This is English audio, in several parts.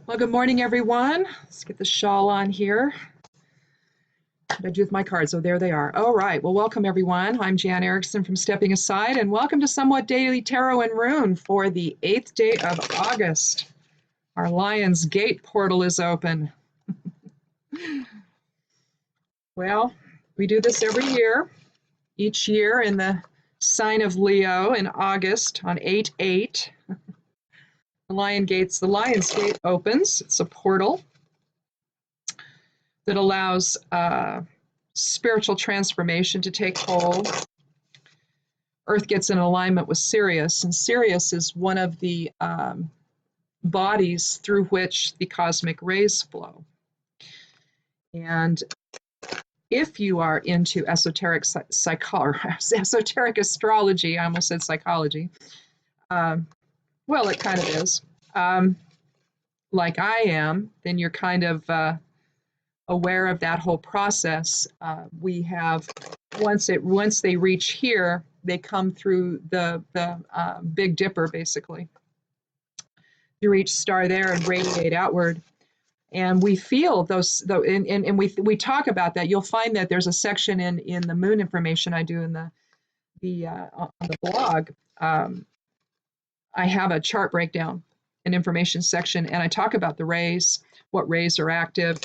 Well, good morning, everyone. Let's get the shawl on here. What did I do with my cards? Oh, there they are. All right. Well, welcome, everyone. I'm Jan Erickson from Stepping Aside, and welcome to Somewhat Daily Tarot and Rune for the 8th day of August. Our Lion's Gate portal is open. Well, we do this every year. Each year in the sign of Leo in August on 8/8. The Lion's Gate opens. It's a portal that allows spiritual transformation to take hold. Earth gets in alignment with Sirius, and Sirius is one of the bodies through which the cosmic rays flow. And if you are into esoteric esoteric astrology, I almost said psychology, well, it kind of is, like I am, then you're kind of aware of that whole process. We have once they reach here, they come through the Big Dipper, basically, through each star there and radiate outward. And we feel those, and we talk about that. You'll find that there's a section in the moon information I do in on the blog. I have a chart breakdown, an information section, and I talk about the rays, what rays are active,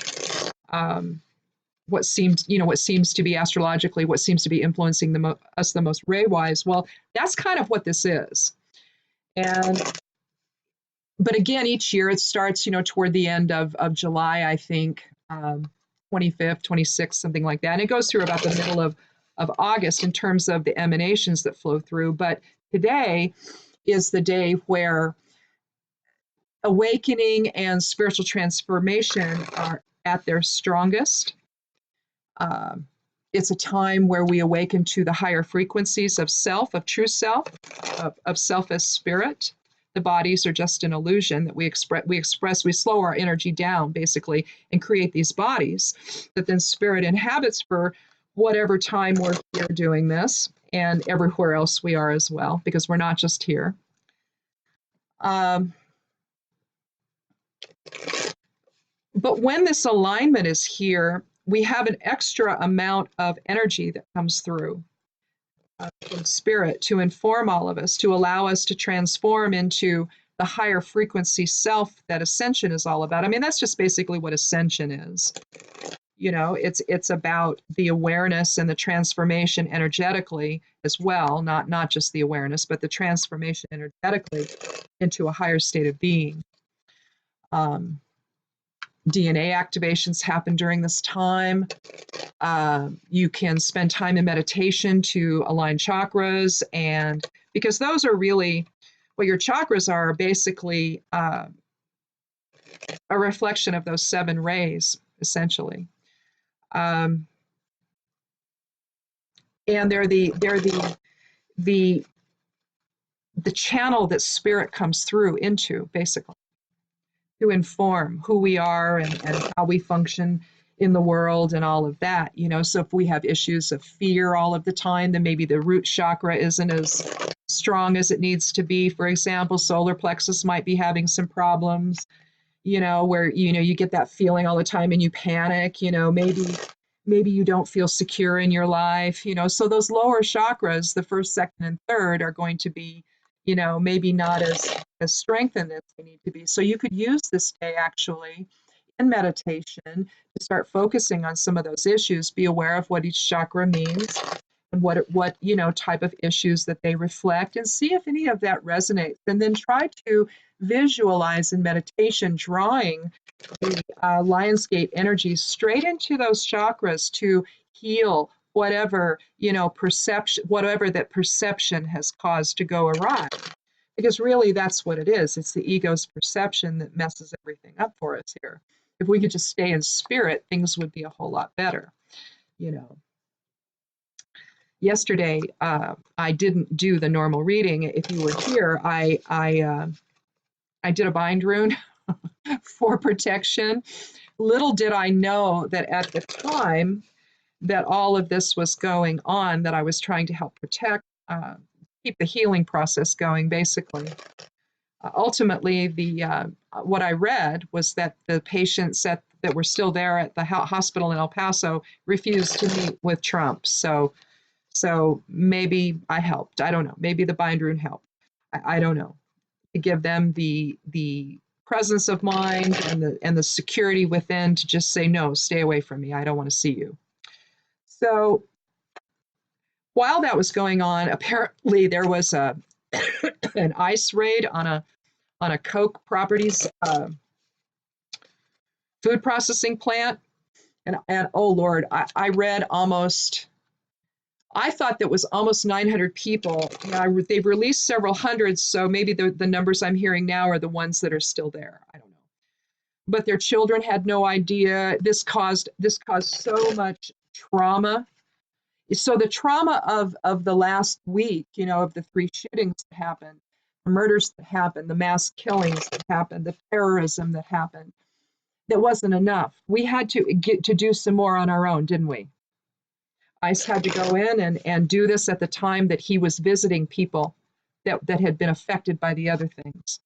what seems to be astrologically, what seems to be influencing us the most ray-wise. Well, that's kind of what this is. But again, each year it starts, toward the end of July, I think, 25th, 26th, something like that. And it goes through about the middle of August in terms of the emanations that flow through. But today is the day where awakening and spiritual transformation are at their strongest. It's a time where we awaken to the higher frequencies of self, of true self, of self as spirit. The bodies are just an illusion that we slow our energy down, basically, and create these bodies that then spirit inhabits for whatever time we're here doing this, and everywhere else we are as well, because we're not just here. But when this alignment is here, we have an extra amount of energy that comes through from spirit to inform all of us, to allow us to transform into the higher frequency self that ascension is all about. I mean, that's just basically what ascension is. It's about the awareness and the transformation energetically as well, not just the awareness, but the transformation energetically into a higher state of being. DNA activations happen during this time. You can spend time in meditation to align chakras, and because those are really what your chakras are, basically a reflection of those 7 rays, essentially. And they're the channel that spirit comes through into, basically, to inform who we are and how we function in the world and all of that. So if we have issues of fear all of the time, then maybe the root chakra isn't as strong as it needs to be. For example, solar plexus might be having some problems, where, you get that feeling all the time and you panic, maybe you don't feel secure in your life, so those lower chakras, the first, second, and third, are going to be, maybe not as strengthened as they need to be. So you could use this day actually in meditation to start focusing on some of those issues, be aware of what each chakra means and what type of issues that they reflect, and see if any of that resonates. And then try to visualize in meditation, drawing the Lion's Gate energy straight into those chakras to heal whatever, whatever that perception has caused to go awry. Because really that's what it is. It's the ego's perception that messes everything up for us here. If we could just stay in spirit, things would be a whole lot better, Yesterday, I didn't do the normal reading. If you were here, I did a bind rune for protection. Little did I know that at the time that all of this was going on, that I was trying to help protect, keep the healing process going, basically. ultimately, what I read was that the patients that were still there at the hospital in El Paso refused to meet with Trump. So maybe I helped. I don't know. Maybe the bind rune helped. I don't know. To give them the presence of mind and the security within to just say, no, stay away from me. I don't want to see you. So while that was going on, apparently there was an ICE raid on a Koch Properties food processing plant. And oh Lord, I read I thought that was almost 900 people. They've released several hundreds, so maybe the numbers I'm hearing now are the ones that are still there. I don't know. But their children had no idea. This caused so much trauma. So the trauma of the last week, of the 3 shootings that happened, the murders that happened, the mass killings that happened, the terrorism that happened, that wasn't enough. We had to get to do some more on our own, didn't we? ICE had to go in and do this at the time that he was visiting people that had been affected by the other things.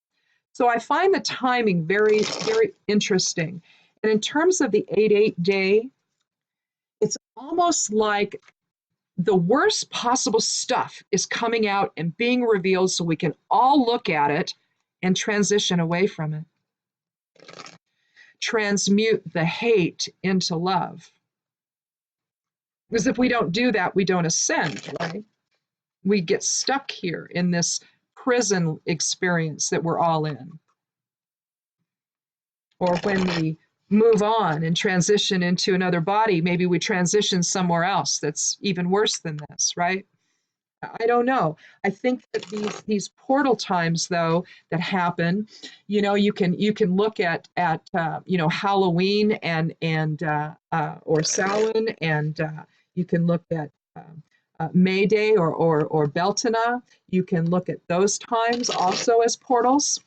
So I find the timing very, very interesting. And in terms of the 8/8 day, it's almost like the worst possible stuff is coming out and being revealed so we can all look at it and transition away from it. Transmute the hate into love. Because if we don't do that, we don't ascend, right? We get stuck here in this prison experience that we're all in. Or when we move on and transition into another body, maybe we transition somewhere else that's even worse than this, right? I don't know. I think that these portal times, though, that happen, you can look at Halloween and or Samhain, and you can look at May Day or Beltana. You can look at those times also as portals.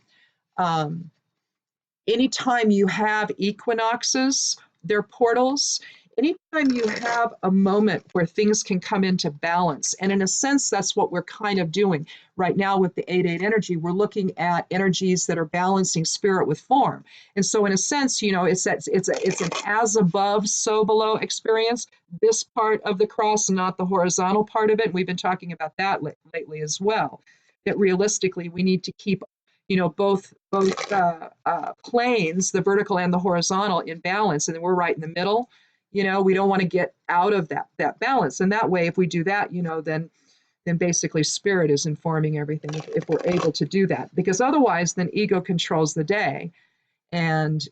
Anytime you have equinoxes, they're portals. Anytime you have a moment where things can come into balance, and in a sense, that's what we're kind of doing right now with the 8/8 energy. We're looking at energies that are balancing spirit with form, and so in a sense, it's an as above, so below experience. This part of the cross, not the horizontal part of it. We've been talking about that lately as well. That realistically, we need to keep both planes, the vertical and the horizontal, in balance, and then we're right in the middle. We don't want to get out of that balance. And that way, if we do that, then basically spirit is informing everything if we're able to do that. Because otherwise, then ego controls the day. And,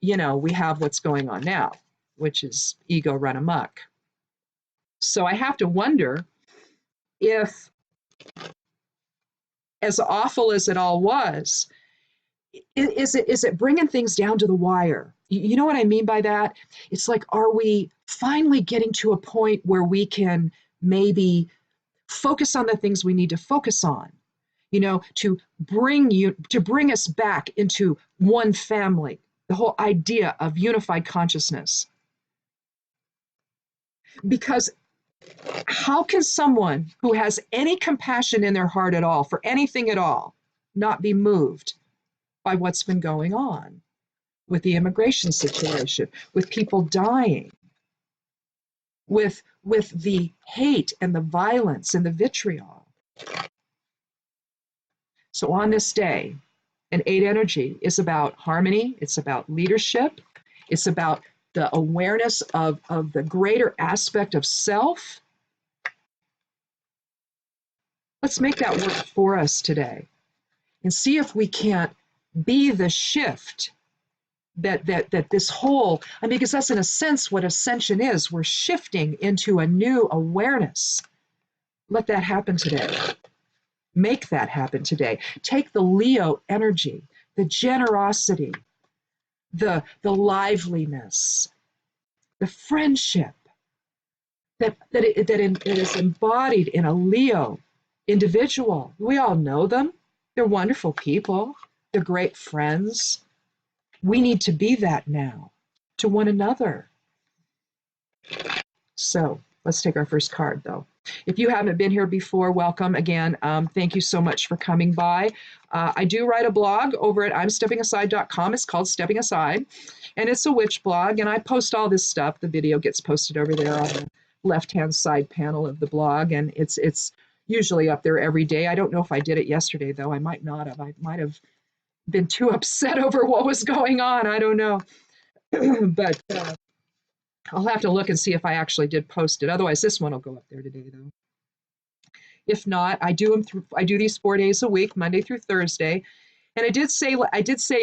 we have what's going on now, which is ego run amok. So I have to wonder if, as awful as it all was, is it bringing things down to the wire? You know what I mean by that? It's like, are we finally getting to a point where we can maybe focus on the things we need to focus on, to bring us back into one family, the whole idea of unified consciousness? Because how can someone who has any compassion in their heart at all for anything at all not be moved by what's been going on with the immigration situation, with people dying, with the hate and the violence and the vitriol? So on this day, an 8 energy is about harmony, it's about leadership, it's about the awareness of the greater aspect of self. Let's make that work for us today and see if we can't be the shift that this whole, because that's in a sense what ascension is. We're shifting into a new awareness. Let that happen today. Make that happen today. Take the Leo energy, the generosity, the liveliness, the friendship that is embodied in a Leo individual. We all know them. They're wonderful people. They're great friends. We need to be that now to one another. So let's take our first card, though. If you haven't been here before, welcome again. Thank you so much for coming by. I do write a blog over at imsteppingaside.com. It's called Stepping Aside, and it's a witch blog, and I post all this stuff. The video gets posted over there on the left-hand side panel of the blog, and it's usually up there every day. I don't know if I did it yesterday, though. I might not have. I might have been too upset over what was going on. I don't know. But I'll have to look and see if I actually did post it. Otherwise, this one will go up there today, though. If not, I do these 4 days a week, Monday through Thursday. And I did say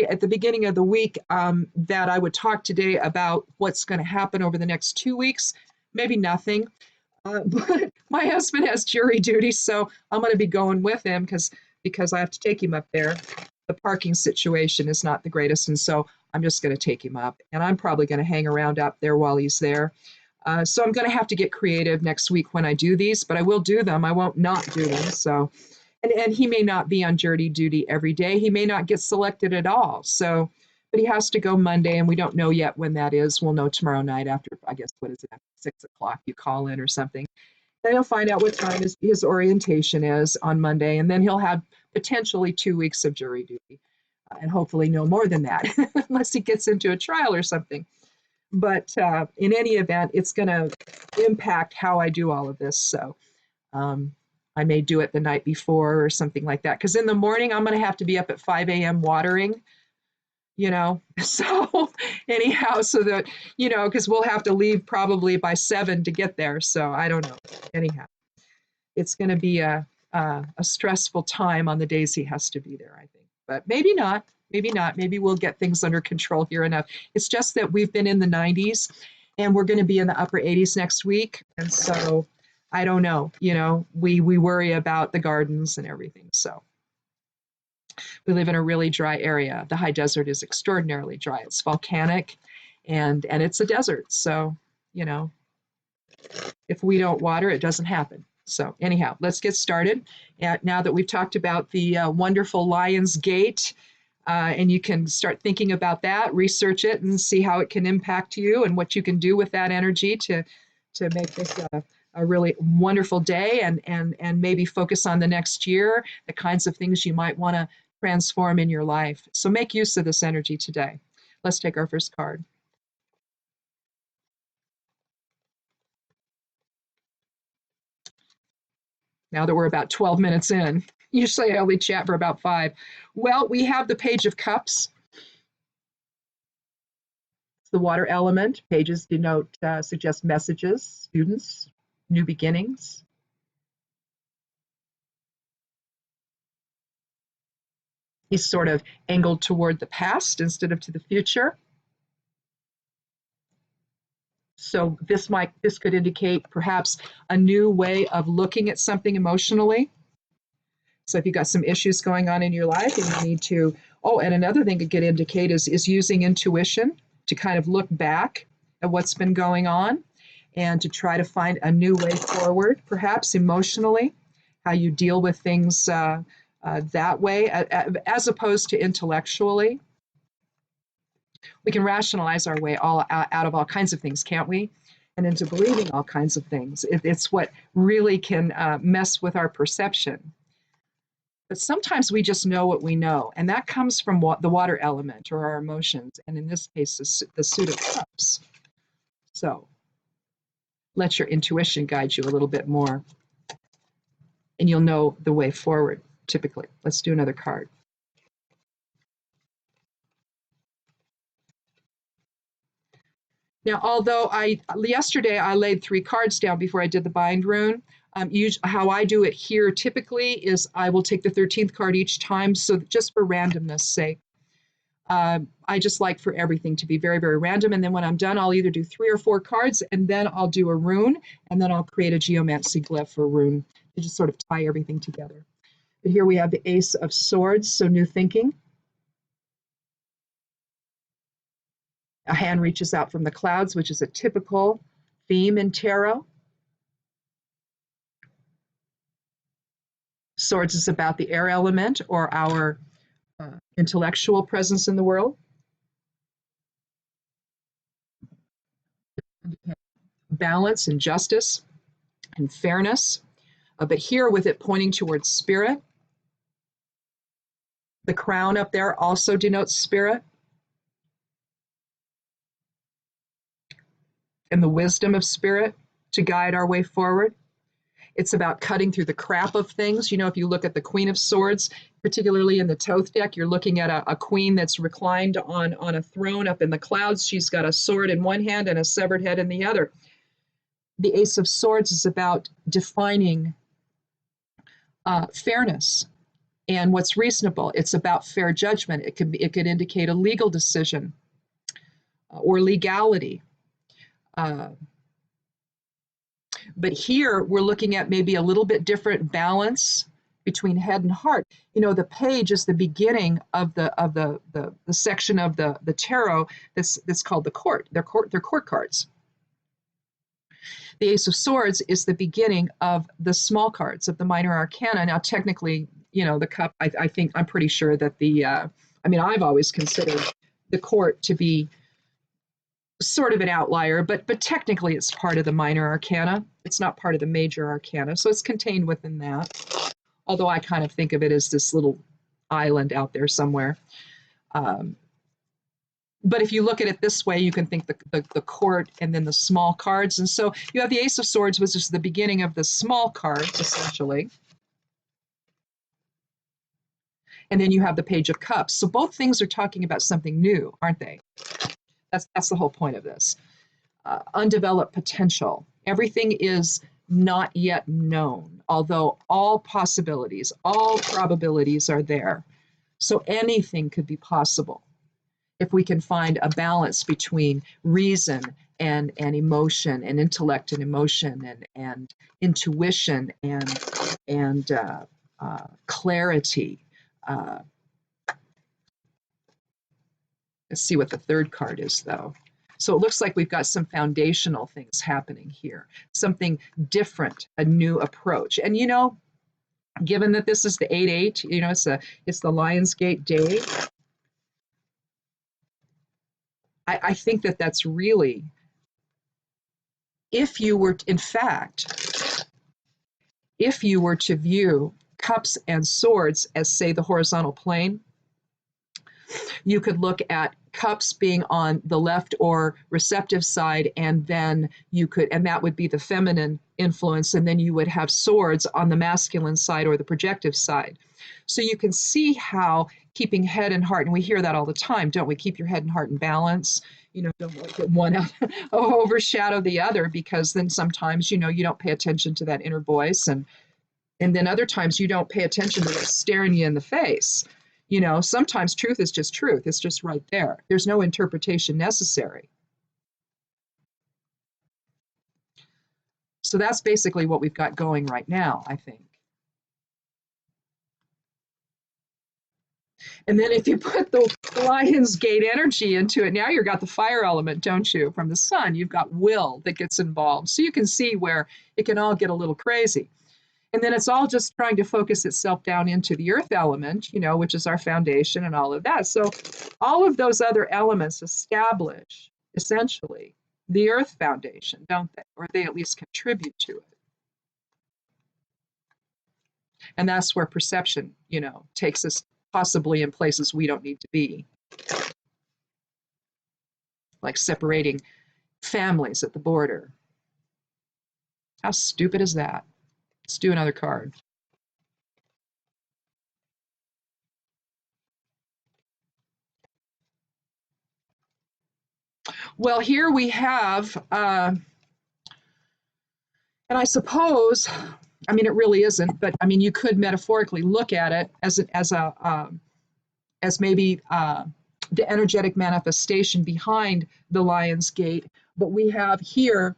at the beginning of the week that I would talk today about what's going to happen over the next 2 weeks. Maybe nothing. But my husband has jury duty, so I'm going to be going with him because I have to take him up there. The parking situation is not the greatest, and so I'm just going to take him up. And I'm probably going to hang around up there while he's there. So I'm going to have to get creative next week when I do these, but I will do them. I won't not do them. So, and he may not be on jury duty every day. He may not get selected at all. So, but he has to go Monday, and we don't know yet when that is. We'll know tomorrow night after, I guess, what is it, after 6 o'clock, you call in or something. Then he'll find out what time his orientation is on Monday, and then he'll have potentially 2 weeks of jury duty, and hopefully no more than that, unless he gets into a trial or something. But in any event, it's going to impact how I do all of this. So I may do it the night before or something like that. Because in the morning, I'm going to have to be up at 5 a.m. watering, So anyhow, so that, because we'll have to leave probably by 7 to get there. So I don't know. Anyhow, it's going to be a stressful time on the days he has to be there, I think. But maybe not. Maybe not. Maybe we'll get things under control here enough. It's just that we've been in the 90s and we're going to be in the upper 80s next week. And so I don't know, we worry about the gardens and everything. So we live in a really dry area. The high desert is extraordinarily dry. It's volcanic and it's a desert. So, if we don't water, it doesn't happen. So anyhow, let's get started. Now that we've talked about the wonderful Lion's Gate, and you can start thinking about that, research it, and see how it can impact you and what you can do with that energy to make this a really wonderful day and maybe focus on the next year, the kinds of things you might want to transform in your life. So make use of this energy today. Let's take our first card. Now that we're about 12 minutes in. Usually I only chat for about 5. Well, we have the Page of Cups. It's the water element. Pages suggest messages, students, new beginnings. He's sort of angled toward the past instead of to the future. So this could indicate perhaps a new way of looking at something emotionally. So if you've got some issues going on in your life and you need to, and another thing it could indicate is using intuition to kind of look back at what's been going on and to try to find a new way forward, perhaps emotionally, how you deal with things that way, as opposed to intellectually. We can rationalize our way out of all kinds of things, can't we? And into believing all kinds of things. It's what really can mess with our perception. But sometimes we just know what we know, and that comes from the water element or our emotions, and in this case, the Suit of Cups. So let your intuition guide you a little bit more, and you'll know the way forward, typically. Let's do another card. Now, although yesterday I laid 3 cards down before I did the bind rune, how I do it here typically is I will take the 13th card each time, so just for randomness sake. I just like for everything to be very, very random, and then when I'm done, I'll either do 3 or 4 cards, and then I'll do a rune, and then I'll create a geomancy glyph or rune to just sort of tie everything together. But here we have the Ace of Swords, so new thinking. A hand reaches out from the clouds, which is a typical theme in tarot. Swords is about the air element or our intellectual presence in the world. Balance and justice. and fairness. But here with it pointing towards spirit, the crown up there also denotes spirit and the wisdom of spirit to guide our way forward. It's about cutting through the crap of things. You know, if you look at the Queen of Swords, particularly in the Thoth deck, you're looking at a queen that's reclined on a throne up in the clouds. She's got a sword in one hand and a severed head in the other. The Ace of Swords is about defining fairness and what's reasonable. It's about fair judgment. It could indicate a legal decision or legality. But here we're looking at maybe a little bit different balance between head and heart. You know, the page is the beginning of the section of the tarot that's called the court. They're court cards. The Ace of Swords is the beginning of the small cards of the minor arcana. Now, technically, you know, the cup, I think, I'm pretty sure that I've always considered the court to be sort of an outlier, but technically it's part of the minor arcana. It's not part of the major arcana, so it's contained within that. Although I kind of think of it as this little island out there somewhere. But if you look at it this way, you can think the court and then the small cards. And so you have the Ace of Swords, which is the beginning of the small cards, essentially. And then you have the Page of Cups. So both things are talking about something new, aren't they? That's the whole point of this. Undeveloped potential. Everything is not yet known, although all possibilities, all probabilities are there. So anything could be possible if we can find a balance between reason and emotion and intellect and emotion and intuition and clarity. Let's see what the third card is, though. So it looks like we've got some foundational things happening here, something different, a new approach. And, you know, given that this is the 8-8, you know, it's the Lionsgate day, I think that that's really, if you were, in fact, if you were to view cups and swords as, say, the horizontal plane, you could look at cups being on the left or receptive side, and then you could, and that would be the feminine influence, and then you would have swords on the masculine side or the projective side. So you can see how keeping head and heart, and we hear that all the time, don't we? Keep your head and heart in balance. You know, don't let one overshadow the other, because then sometimes, you know, you don't pay attention to that inner voice, and then other times you don't pay attention to what's staring you in the face. You know, sometimes truth is just truth. It's just right there. There's no interpretation necessary. So that's basically what we've got going right now, I think. And then if you put the Lionsgate energy into it, now you've got the fire element, don't you? From the sun, you've got will that gets involved. So you can see where it can all get a little crazy. And then it's all just trying to focus itself down into the earth element, you know, which is our foundation and all of that. So all of those other elements establish, essentially, the earth foundation, don't they? Or they at least contribute to it. And that's where perception, you know, takes us possibly in places we don't need to be. Like separating families at the border. How stupid is that? Let's do another card. Well, here we have, and I suppose, I mean, it really isn't, but I mean, you could metaphorically look at it as maybe the energetic manifestation behind the Lionsgate. But we have here,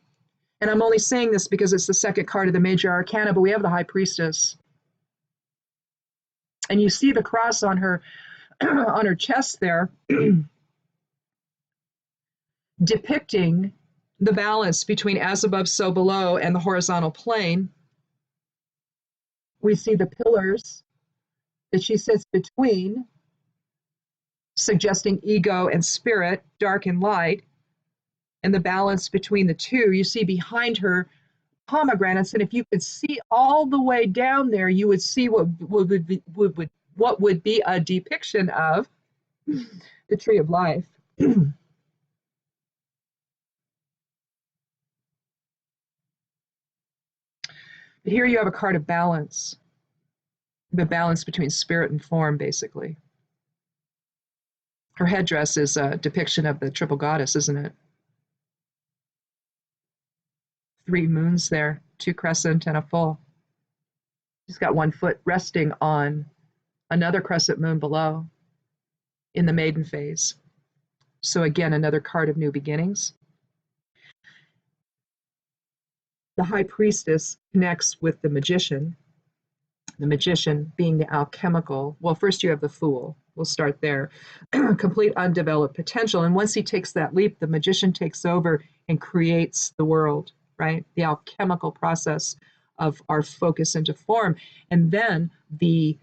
and I'm only saying this because it's the second card of the major arcana, but we have the High Priestess. And you see the cross on her on her chest there, depicting the balance between as above, so below, and the horizontal plane. We see the pillars that she sits between, suggesting ego and spirit, dark and light, and the balance between the two. You see behind her pomegranates, and if you could see all the way down there, you would see what would be a depiction of the tree of life. Here you have a card of balance, the balance between spirit and form, basically. Her headdress is a depiction of the triple goddess, isn't it? 3 moons there, 2 crescent and a full. She's got 1 foot resting on another crescent moon below in the maiden phase. So again, another card of new beginnings. The high priestess connects with the magician being the alchemical. Well, first you have the fool. We'll start there. Complete undeveloped potential. And once he takes that leap, the magician takes over and creates the world, right? The alchemical process of our focus into form. And then the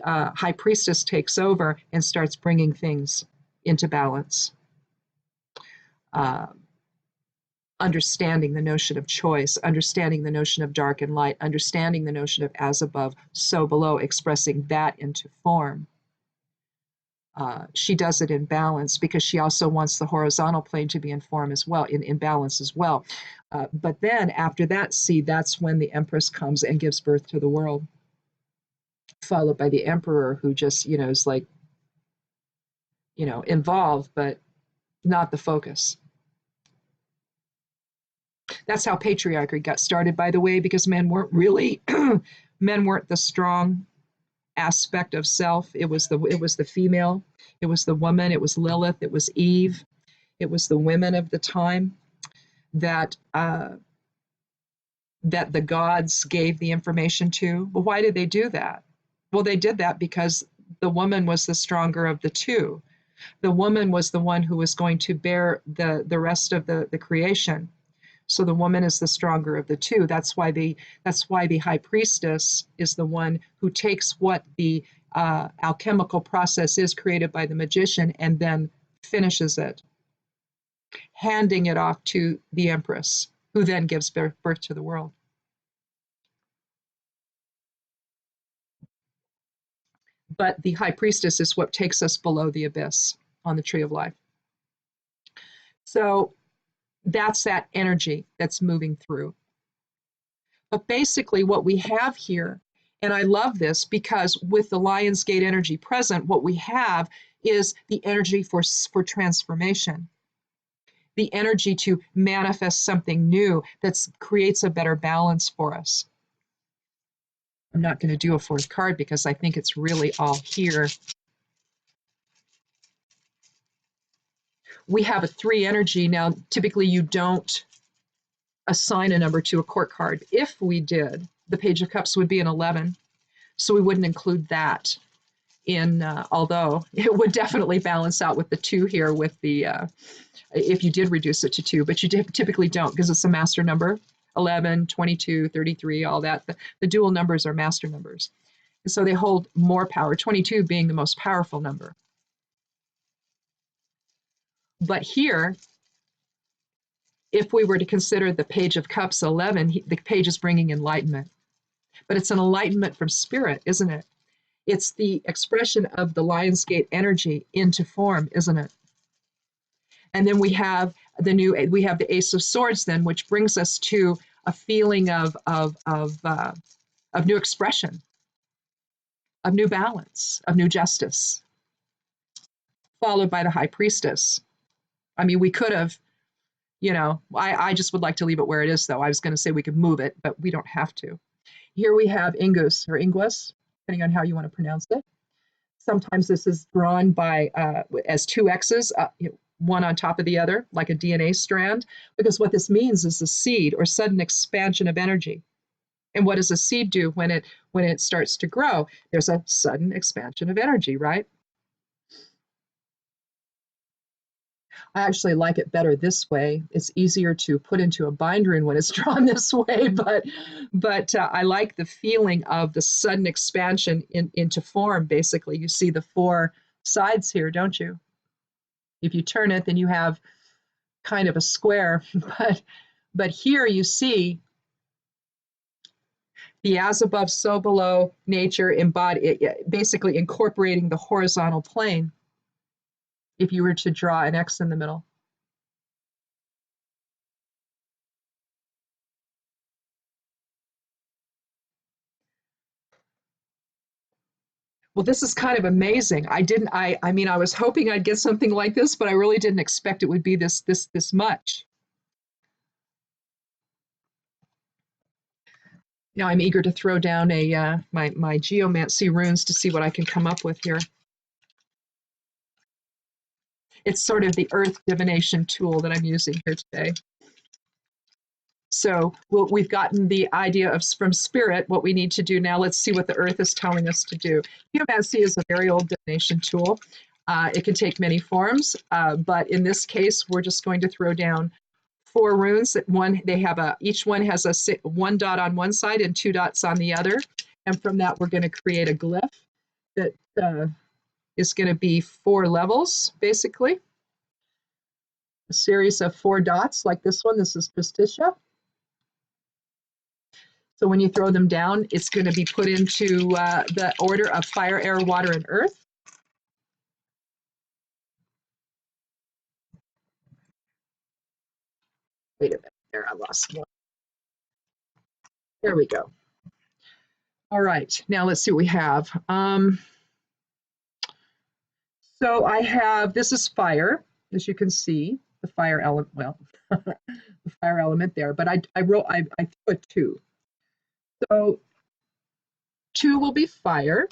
high priestess takes over and starts bringing things into balance. Understanding the notion of choice, understanding the notion of dark and light, understanding the notion of as above, so below, expressing that into form. She does it in balance because she also wants the horizontal plane to be in form as well, in balance as well. But then after that, see, that's when the Empress comes and gives birth to the world, followed by the Emperor, who just, is like, involved, but not the focus. That's how patriarchy got started, by the way, because men weren't the strong aspect of self. It was the female, it was the woman, it was Lilith, it was Eve, it was the women of the time that the gods gave the information to. Well, why did they do that? Well, they did that because the woman was the stronger of the two. The woman was the one who was going to bear the rest of the creation. So the woman is the stronger of the two. That's why the high priestess is the one who takes what the alchemical process is created by the magician and then finishes it, handing it off to the Empress, who then gives birth to the world. But the high priestess is what takes us below the abyss on the tree of life. So that's that energy that's moving through. But basically what we have here, and I love this because with the Lion's Gate energy present, what we have is the energy for transformation, the energy to manifest something new that creates a better balance for us. I'm not going to do a 4th card because I think it's really all here. We have a 3 energy. Now, typically you don't assign a number to a court card. If we did, the Page of Cups would be an 11. So we wouldn't include that in, although it would definitely balance out with the 2 here with the, if you did reduce it to 2, but you typically don't because it's a master number, 11, 22, 33, all that. The dual numbers are master numbers. And so they hold more power, 22 being the most powerful number. But here, if we were to consider the Page of Cups 11, the page is bringing enlightenment. But it's an enlightenment from spirit, isn't it? It's the expression of the Lion's Gate energy into form, isn't it? And then we have the Ace of Swords then, which brings us to a feeling of new expression, of new balance, of new justice, followed by the High Priestess. I mean, we could have, I just would like to leave it where it is, though. I was going to say we could move it, but we don't have to. Here we have Ingus or Inguas, depending on how you want to pronounce it. Sometimes this is drawn by as 2 X's, one on top of the other, like a DNA strand, because what this means is a seed or sudden expansion of energy. And what does a seed do when it starts to grow? There's a sudden expansion of energy, right? I actually like it better this way. It's easier to put into a binder when it's drawn this way, but I like the feeling of the sudden expansion into form, basically. You see the 4 sides here, don't you? If you turn it, then you have kind of a square, but here you see the as above, so below nature, basically incorporating the horizontal plane if you were to draw an X in the middle. Well, this is kind of amazing. I mean, I was hoping I'd get something like this, but I really didn't expect it would be this much. Now I'm eager to throw down my geomancy runes to see what I can come up with here. It's sort of the earth divination tool that I'm using here today. So we've gotten the idea of from spirit what we need to do now. Let's see what the earth is telling us to do. Geomancy is a very old divination tool. It can take many forms, but in this case, we're just going to throw down 4 runes. Each one has a 1 dot on one side and 2 dots on the other. And from that, we're going to create a glyph that is going to be 4 levels, basically. A series of 4 dots like this one. This is Justitia. So when you throw them down, it's going to be put into the order of fire, air, water, and earth. Wait a minute there, I lost one. There we go. All right, now let's see what we have. So I have, this is fire, as you can see, the fire element, well, the fire element there, but I threw a 2. So 2 will be fire.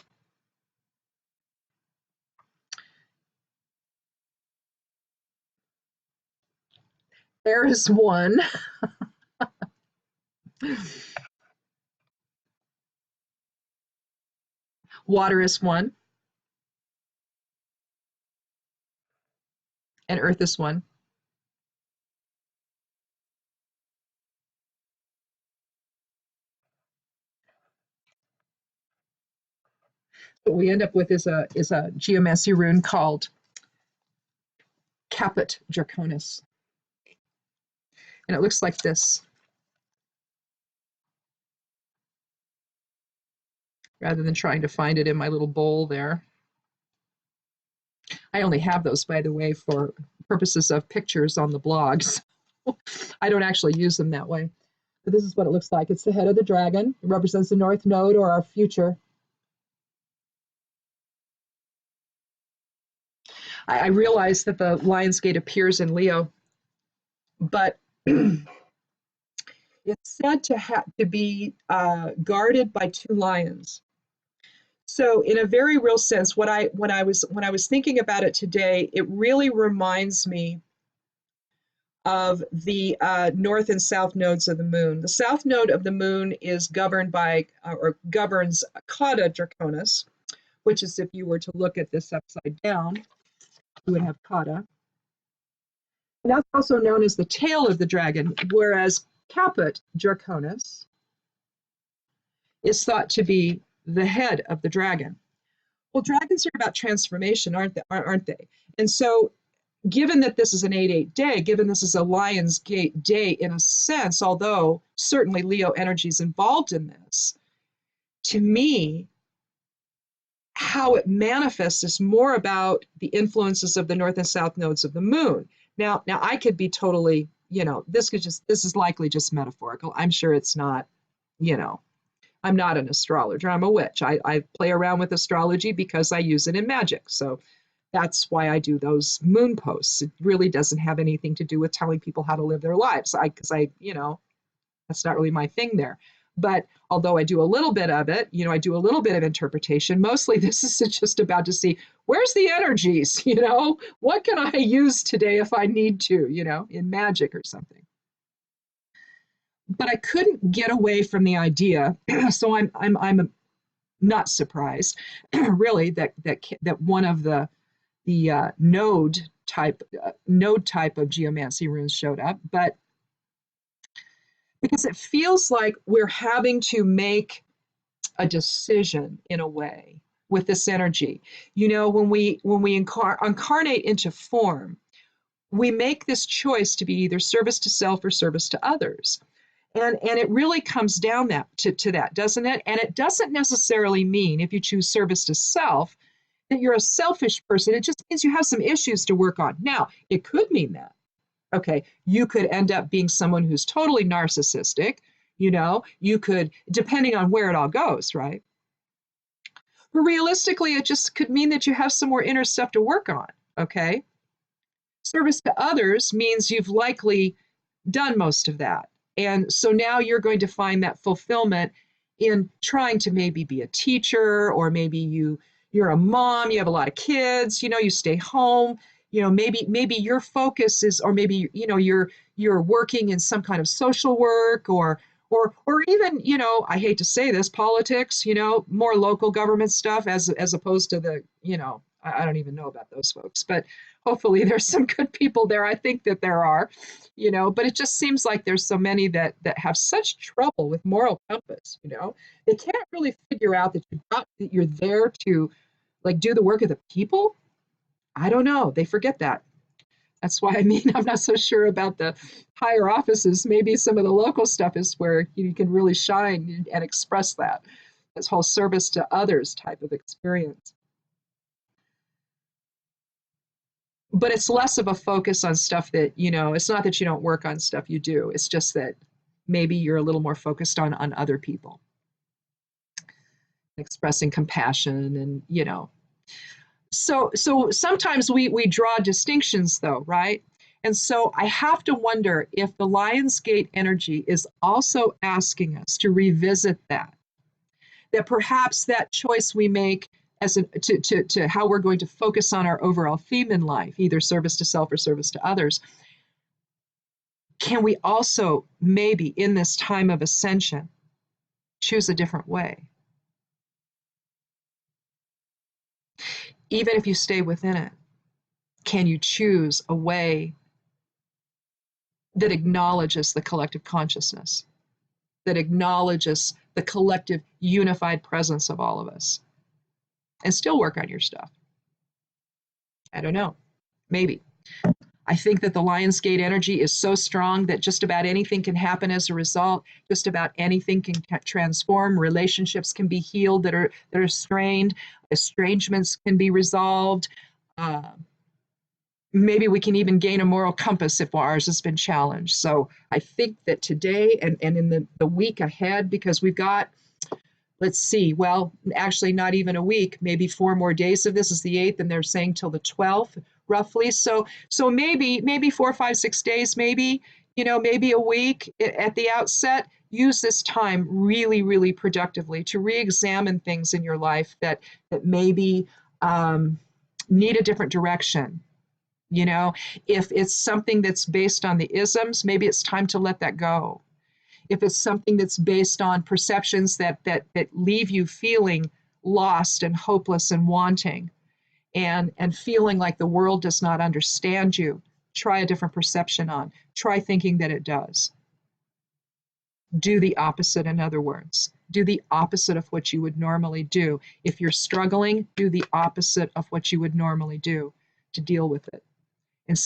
There is 1. Water is 1. And earth is 1. What we end up with is a geomancy rune called Caput Draconis. And it looks like this. Rather than trying to find it in my little bowl there. I only have those, by the way, for purposes of pictures on the blogs. I don't actually use them that way. But this is what it looks like. It's the head of the dragon. It represents the north node or our future. I realize that the Lion's Gate appears in Leo, but it's said to be guarded by 2 lions. So in a very real sense, when I was thinking about it today, it really reminds me of the north and south nodes of the moon. The south node of the moon is governed by, or governs Cauda Draconis, which is, if you were to look at this upside down, you would have Cauda. And that's also known as the tail of the dragon, whereas Caput Draconis is thought to be the head of the dragon. Well, dragons are about transformation, aren't they? And so given that this is an 8/8 day, given this is a Lion's Gate day in a sense, although certainly Leo energy is involved in this, to me, how it manifests is more about the influences of the north and south nodes of the moon. Now I could be totally, this is likely just metaphorical. I'm sure it's not, I'm not an astrologer. I'm a witch. I play around with astrology because I use it in magic. So that's why I do those moon posts. It really doesn't have anything to do with telling people how to live their lives. Because that's not really my thing there. But although I do a little bit of it, I do a little bit of interpretation. Mostly this is just about to see where's the energies, what can I use today if I need to, in magic or something. But I couldn't get away from the idea. So I'm not surprised, really, that one of the node type of geomancy runes showed up, but because it feels like we're having to make a decision in a way with this energy. When we incarnate into form, we make this choice to be either service to self or service to others. And it really comes down to that, doesn't it? And it doesn't necessarily mean, if you choose service to self, that you're a selfish person. It just means you have some issues to work on. Now, it could mean that. Okay, you could end up being someone who's totally narcissistic. You could, depending on where it all goes, right? But realistically, it just could mean that you have some more inner stuff to work on. Okay. Service to others means you've likely done most of that. And so now you're going to find that fulfillment in trying to maybe be a teacher, or maybe you're a mom, you have a lot of kids, you stay home, maybe your focus is, or maybe you're working in some kind of social work, or even, I hate to say this, politics, more local government stuff as opposed to I don't even know about those folks, but hopefully there's some good people there. I think that there are, but it just seems like there's so many that have such trouble with moral compass. They can't really figure out that you're there to like do the work of the people. I don't know. They forget that. That's why I'm not so sure about the higher offices. Maybe some of the local stuff is where you can really shine and express that, this whole service to others type of experience. But it's less of a focus on stuff that, it's not that you don't work on stuff, you do. It's just that maybe you're a little more focused on other people, expressing compassion and. So sometimes we draw distinctions though, right? And so I have to wonder if the Lionsgate energy is also asking us to revisit that perhaps that choice we make to how we're going to focus on our overall theme in life, either service to self or service to others, can we also maybe in this time of ascension choose a different way? Even if you stay within it, can you choose a way that acknowledges the collective consciousness, that acknowledges the collective unified presence of all of us, and still work on your stuff? I don't know. Maybe. I think that the Lionsgate energy is so strong that just about anything can happen as a result. Just about anything can transform. Relationships can be healed that are strained. Estrangements can be resolved. Maybe we can even gain a moral compass if ours has been challenged. So I think that today and in the week ahead, because we've got, let's see, well, actually not even a week, maybe 4 more days of this. Is the 8th, and they're saying till the 12th, roughly. So maybe 4, 5, 6 days, maybe a week at the outset. Use this time really, really productively to re-examine things in your life that maybe need a different direction. If it's something that's based on the isms, maybe it's time to let that go. If it's something that's based on perceptions that leave you feeling lost and hopeless and wanting and feeling like the world does not understand you, try a different perception on. Try thinking that it does. Do the opposite, in other words. Do the opposite of what you would normally do. If you're struggling, do the opposite of what you would normally do to deal with it. And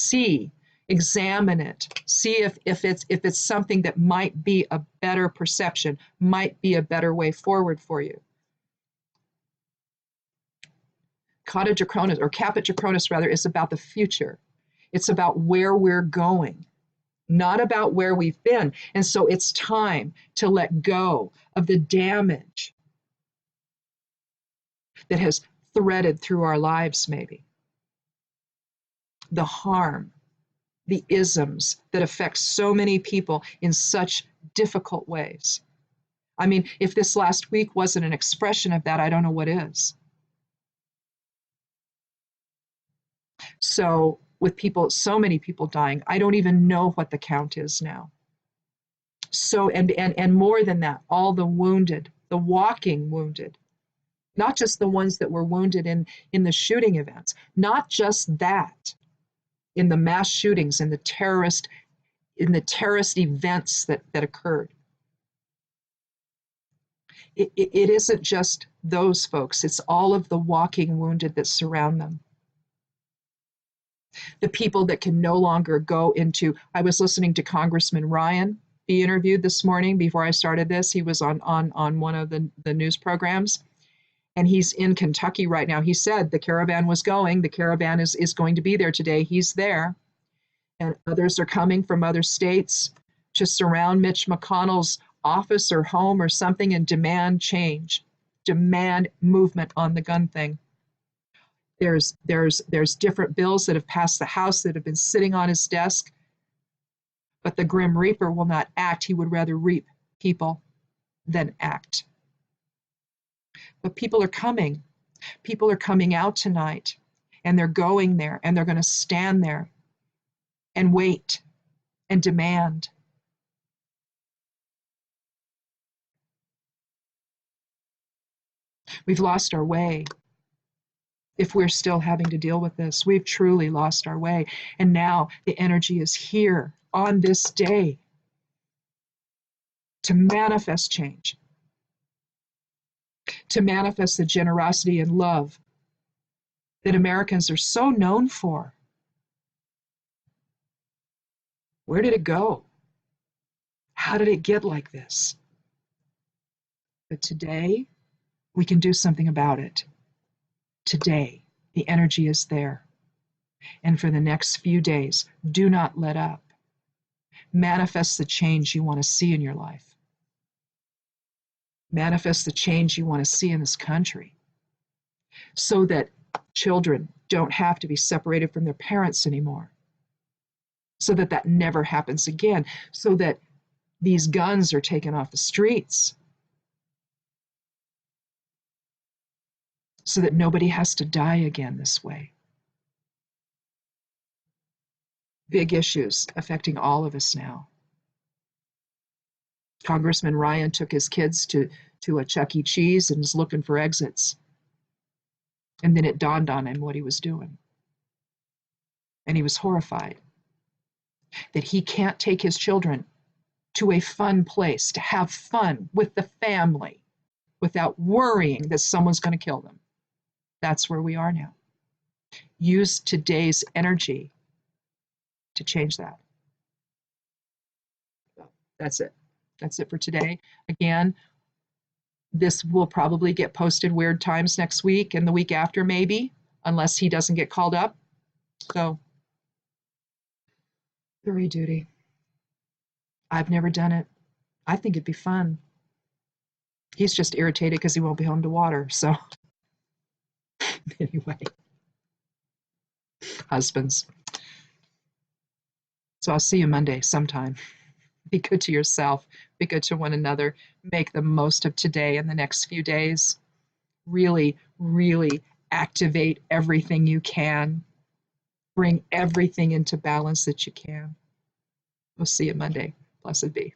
examine it, see if it's something that might be a better perception, might be a better way forward for you. Kata Draconis, or Caput Draconis rather, is about the future. It's about where we're going, not about where we've been. And so it's time to let go of the damage that has threaded through our lives, maybe. The harm, the isms that affect so many people in such difficult ways. I mean, if this last week wasn't an expression of that, I don't know what is. So with so many people dying, I don't even know what the count is now. So, and more than that, all the wounded, the walking wounded, not just the ones that were wounded in the shooting events, not just that, in the mass shootings, in the terrorist events that occurred. It isn't just those folks, it's all of the walking wounded that surround them. The people that can no longer go into, I was listening to Congressman Ryan, be interviewed this morning before I started this. He was on one of the news programs, and he's in Kentucky right now. He said the caravan was going. The caravan is going to be there today. He's there, and others are coming from other states to surround Mitch McConnell's office or home or something and demand change, demand movement on the gun thing. There's different bills that have passed the House that have been sitting on his desk, but the Grim Reaper will not act. He would rather reap people than act. But people are coming. People are coming out tonight, and they're going there, and they're going to stand there and wait and demand. We've lost our way. If we're still having to deal with this, we've truly lost our way. And now the energy is here on this day to manifest change, to manifest the generosity and love that Americans are so known for. Where did it go? How did it get like this? But today, we can do something about it. Today, the energy is there. And for the next few days, do not let up. Manifest the change you want to see in your life. Manifest the change you want to see in this country so that children don't have to be separated from their parents anymore, so that that never happens again, so that these guns are taken off the streets, so that nobody has to die again this way. Big issues affecting all of us now. Congressman Ryan took his kids to a Chuck E. Cheese and was looking for exits. And then it dawned on him what he was doing. And he was horrified that he can't take his children to a fun place to have fun with the family without worrying that someone's going to kill them. That's where we are now. Use today's energy to change that. That's it. That's it for today. Again, this will probably get posted weird times next week and the week after maybe, unless he doesn't get called up. So, jury duty. I've never done it. I think it'd be fun. He's just irritated because he won't be home to water. So, anyway, husbands. So I'll see you Monday sometime. Be good to yourself. Be good to one another. Make the most of today and the next few days. Really, really activate everything you can. Bring everything into balance that you can. We'll see you Monday. Blessed be.